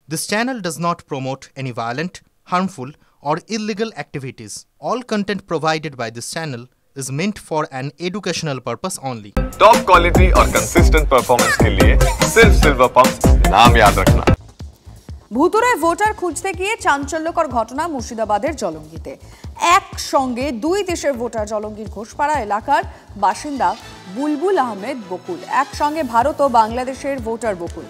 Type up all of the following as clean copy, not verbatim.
This channel does not promote any violent, harmful, or illegal activities. All content provided by this channel is meant for an educational purpose only. Top quality और consistent performance के लिए सिर्फ silver pump नाम याद रखना। ভুতুরে voter খুঁজতে গিয়ে চাঞ্চল্যকর ঘটনা মুর্শিদাবাদের জলঙ্গিতে। একসঙ্গে দুই দেশের ভোটার জলঙ্গির ঘোষপাড়া এলাকার বাসিন্দা বুলবুল আহমেদ বকুল, একসঙ্গে ভারত ও বাংলাদেশের ভোটার বকুল।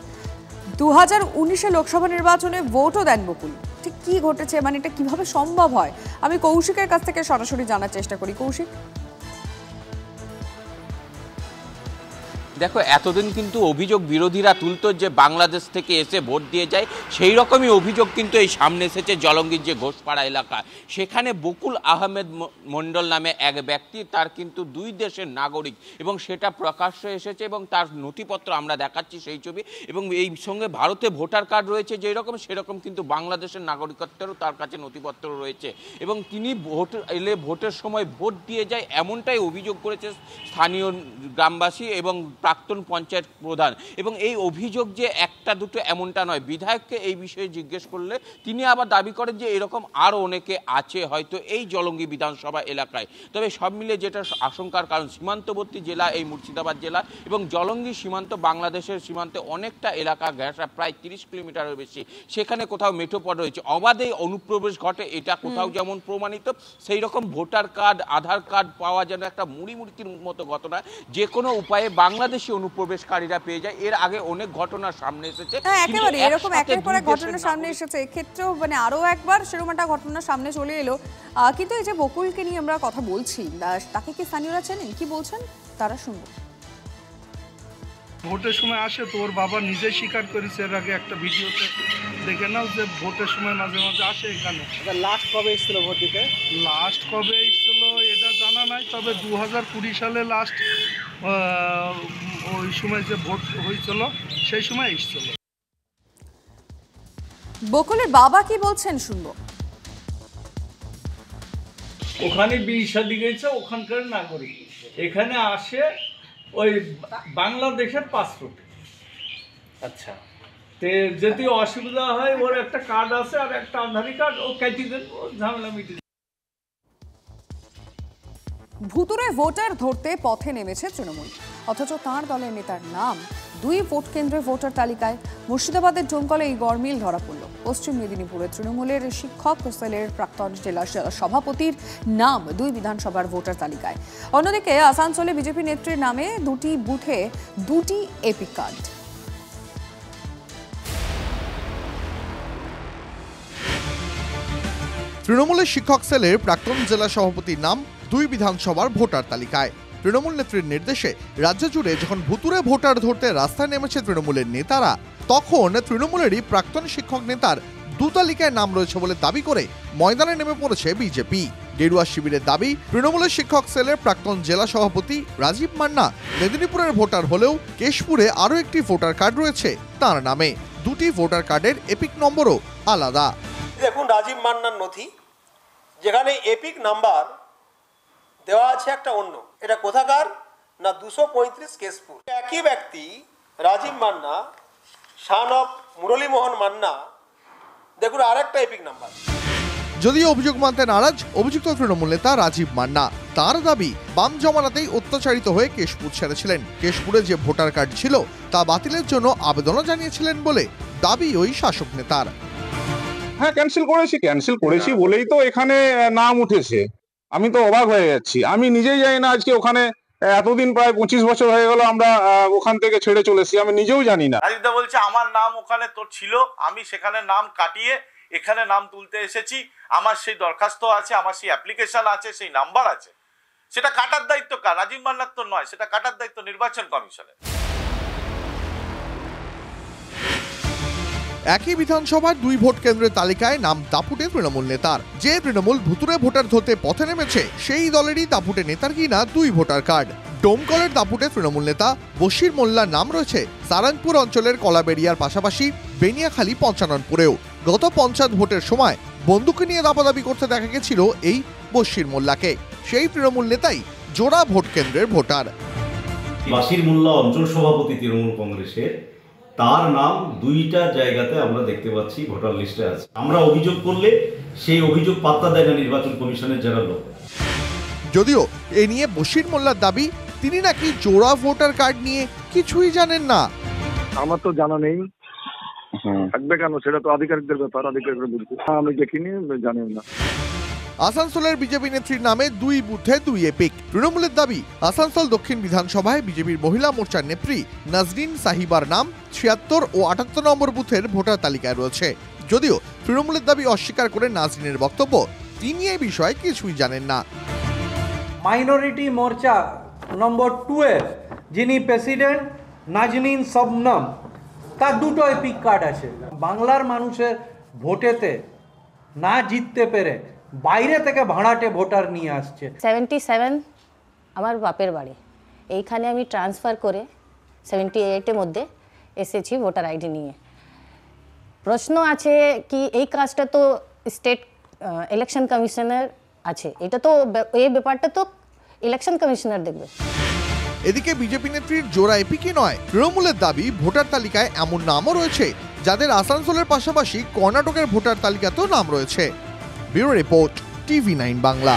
2019 লোকসভা নির্বাচনে ভোটও দেন বকুল। ঠিক কি ঘটেছে, মানে এটা কিভাবে সম্ভব হয়, আমি কৌশিকের কাছ থেকে সরাসরি জানার চেষ্টা করি। কৌশিক, দেখো, এতদিন কিন্তু অভিযোগ বিরোধীরা তুলতো যে বাংলাদেশ থেকে এসে ভোট দিয়ে যায়, সেই রকমই অভিযোগ কিন্তু এই সামনে এসেছে জলঙ্গির যে ঘোষপাড়া এলাকা। সেখানে বকুল আহমেদ মণ্ডল নামে এক ব্যক্তি, তার কিন্তু দুই দেশের নাগরিক এবং সেটা প্রকাশ্যে এসেছে এবং তার নথিপত্র আমরা দেখাচ্ছি সেই ছবি, এবং এই সঙ্গে ভারতে ভোটার কার্ড রয়েছে যেই রকম, সেরকম কিন্তু বাংলাদেশের নাগরিকত্বেরও তার কাছে নথিপত্র রয়েছে এবং তিনি ভোট এলে ভোটের সময় ভোট দিয়ে যায়, এমনটাই অভিযোগ করেছে স্থানীয় গ্রামবাসী এবং প্রাক্তন পঞ্চায়েত প্রধান। এবং এই অভিযোগ যে একটা দুটো এমনটা নয়, বিধায়ককে এই বিষয়ে জিজ্ঞেস করলে তিনি আবার দাবি করেন যে এরকম আরও অনেকে আছে হয়তো এই জলঙ্গি বিধানসভা এলাকায়। তবে সব মিলে যেটা আশঙ্কার কারণ, সীমান্তবর্তী জেলা এই মুর্শিদাবাদ জেলা এবং জলঙ্গি সীমান্ত বাংলাদেশের সীমান্তে অনেকটা এলাকা ঘেঁষা, প্রায় 30 কিলোমিটারের বেশি। সেখানে কোথাও মেঠোপথ রয়েছে, অবাধে অনুপ্রবেশ ঘটে, এটা কোথাও যেমন প্রমাণিত, সেই রকম ভোটার কার্ড, আধার কার্ড পাওয়া যেন একটা মুড়িমুড়কির মতো ঘটনা, যে কোনো উপায়ে বাংলাদেশি অনুপ্রবেশকারীরা পেয়ে যায়। এর আগে অনেক ঘটনার সামনে এসেছে, একেবারে এরকম একের পর এক ঘটনা সামনে এসেছে, এক্ষেত্রেও মানে আরো একবার সেরকম একটা ঘটনা সামনে চলে এলো। কিন্তু এই যে বকুলকে নিয়ে আমরা কথা বলছি, তাকে কি স্থানীয়রা চেনেন, কি বলছেন তারা শুনবো। ভোটের সময় আসে তো ওর বাবা নিজে স্বীকার করেছে, এর আগে একটা ভিডিওতে দেখে নাও যে ভোটের সময় মাঝে মাঝে আসে এখানে। লাস্ট কবে এসেছিল ভোট দিতে? লাস্ট কবে এসেছিল এটা জানা নাই, তবে 2020 সালে লাস্ট ওই সময় যে ভোট হয়েছিল সেই সময় এসেছিল। বকুলের বাবা কি বলছেন শুনবো। ওখানে বিয়ে শাদী গেছে, ওখানকার নাগরিক, এখানে আসে ওই বাংলাদেশের পাসপোর্ট। আচ্ছা, তে যদি অসুবিধা হয়, ওর একটা কার্ড আছে আর একটা আধার কার্ড, ও কেটে দেন, ও ঝামেলা মিটে। ভুতুরে ভোটার ধরতে পথে নেমেছে তৃণমূল, অথচ তাঁর দলের নেতার নাম দুই ভোট কেন্দ্রের ভোটার তালিকায়। মুর্শিদাবাদের ডোমকলে এই গরমিল ধরা পড়ল। পশ্চিম মেদিনীপুরে তৃণমূলের শিক্ষক সেলের প্রাক্তন জেলা সভাপতির নাম দুই বিধানসভার ভোটার তালিকায়। অন্যদিকে আসানসোলে বিজেপি নেত্রীর নামে দুটি বুথে দুটি এপিক কার্ড। তৃণমূলের শিক্ষক সেলের প্রাক্তন জেলা সভাপতির নাম দুই বিধানসভার ভোটার তালিকায়। তৃণমূল নেত্রীর নির্দেশে রাজ্য জুড়ে যখন ভুতুরে ভোটার ধরতে রাস্তায় নেমেছে তৃণমূলের নেতারা, তখন তৃণমূলেরই প্রাক্তন শিক্ষক নেতার দু তালিকায় নাম রয়েছে বলে দাবি করে ময়দানে নেমে পড়েছে বিজেপি। গেরুয়া শিবিরের দাবি, তৃণমূলের শিক্ষক সেলের প্রাক্তন জেলা সভাপতি রাজীব মান্না মেদিনীপুরের ভোটার হলেও কেশপুরে আরও একটি ভোটার কার্ড রয়েছে তার নামে। দুটি ভোটার কার্ডের এপিক নম্বরও আলাদা। দেখুন, রাজীব মান্নার নথি, যেখানে এপিক নাম্বার দেওয়া আছে একটা অন্য, এটা কোথাকার না 235 কেশপুর। একই ব্যক্তি রাজীব মান্না, সান অফ মুরলীমোহন মান্না, দেখুন আরেকটা এপিক নাম্বার। যদিও অভিযোগ মানতে নারাজ অভিযুক্ত তৃণমূল নেতা রাজীব মান্না, তার দাবি বাম জমানাতেই অত্যাচারিত হয়ে কেশপুর ছেড়েছিলেন। কেশপুরে যে ভোটার কার্ড ছিল তা বাতিলের জন্য আবেদনও জানিয়েছিলেন বলে দাবি ওই শাসক নেতার। হ্যাঁ, ক্যান্সেল করেছি বলেই তো এখানে নাম উঠেছে। আমি তো অবাক হয়ে যাচ্ছি, আমি নিজেই জানি না আজকে ওখানে এতদিন প্রায় 25 বছর হয়ে গেল আমরা ওখান থেকে ছেড়ে চলেছি, আমি নিজেও জানি না। রাজীবদা বলছে আমার নাম ওখানে তো ছিল, আমি সেখানে নাম কাটিয়ে এখানে নাম তুলতে এসেছি, আমার সেই দরখাস্ত আছে, আমার সেই অ্যাপ্লিকেশন আছে, সেই নাম্বার আছে। সেটা কাটার দায়িত্ব কার? রাজীব মান্নার তো নয়, সেটা কাটার দায়িত্ব নির্বাচন কমিশনের। একই বিধানসভার দুই ভোট কেন্দ্রের তালিকায় নাম দাপুটে তৃণমূল নেতার। যে তৃণমূল ভুতুরে ভোটার ধরতে পথে নেমেছে, সেই দলেরই দাপুটে নেতার কিনা দুই ভোটার কার্ড। ডোমকলের দাপুটে তৃণমূল নেতা বশির মোল্লার নাম রয়েছে সারাংপুর অঞ্চলের কলাবেড়িয়ার পাশাপাশি বেনিয়াখালী পঞ্চাননপুরেও। গত পঞ্চায়েত ভোটের সময় বন্দুক নিয়ে দাপাদাপি করতে দেখা গেছিল এই বশির মোল্লাকে। সেই তৃণমূল নেতাই জোড়া ভোট কেন্দ্রের ভোটার। বশির মোল্লা অঞ্চল সভাপতি তৃণমূল কংগ্রেসের, তার নাম 2টা জায়গাতে আমরা দেখতে পাচ্ছি ভোটার লিস্টে আছে। আমরা অভিযোগ করলে সেই অভিযোগ পাত্তা দেয় না নির্বাচন কমিশনের যারা লোক। যদিও এ নিয়ে বশির মোল্লার দাবি, তিনি নাকি জোড়া ভোটার কার্ড নিয়ে কিছুই জানেন না। আমার তো জানা নেই, থাকবে কেন? সেটা তো আধিকারিকদের ব্যাপার, আধিকারিকরা বলছে। আমি দেখিনি, জানি না। আসানসোলের বিজেপি নেত্রীর নামে 2 বুথে 2 এপিক। তৃণমূলের দাবি, আসানসোল দক্ষিণ বিধানসভায় বিজেপির মহিলা মোর্চার নেত্রী নাজরিন সাহিবার নাম 76 ও 78 নম্বর বুথের ভোটার তালিকায় রয়েছে। যদিও তৃণমূলের দাবি অস্বীকার করে নাজরিনের বক্তব্য, তিনি এই বিষয়ে কিছুই জানেন না। মাইনরিটি মোর্চা নম্বর 2 এর যিনি প্রেসিডেন্ট নাজনীন শবনম, তার 2টো এপিক কার্ড আছে। বাংলার মানুষের ভোটেতে না জিততে পেরে বাইরে থেকে ভাড়াটে ভোটার নিয়ে আসছে। 77 আমার বাপের বাড়ি, এইখানে আমি ট্রান্সফার করে 78-এর মধ্যে এসেছি ভোটার আইডি নিয়ে। প্রশ্ন আছে কি এই কাজটা তো স্টেট ইলেকশন কমিশনের আছে, এটা তো এই ব্যাপারটা তো ইলেকশন কমিশনার দেখবে। এদিকে বিজেপি নেত্রীর জোড়া এপিকই নয়, তৃণমূলের দাবি ভোটার তালিকায় এমন নামও রয়েছে যাদের আসানসোলের পাশাপাশি কর্ণাটকের ভোটার তালিকাতেও নাম রয়েছে। Bureau report, TV9 Bangla.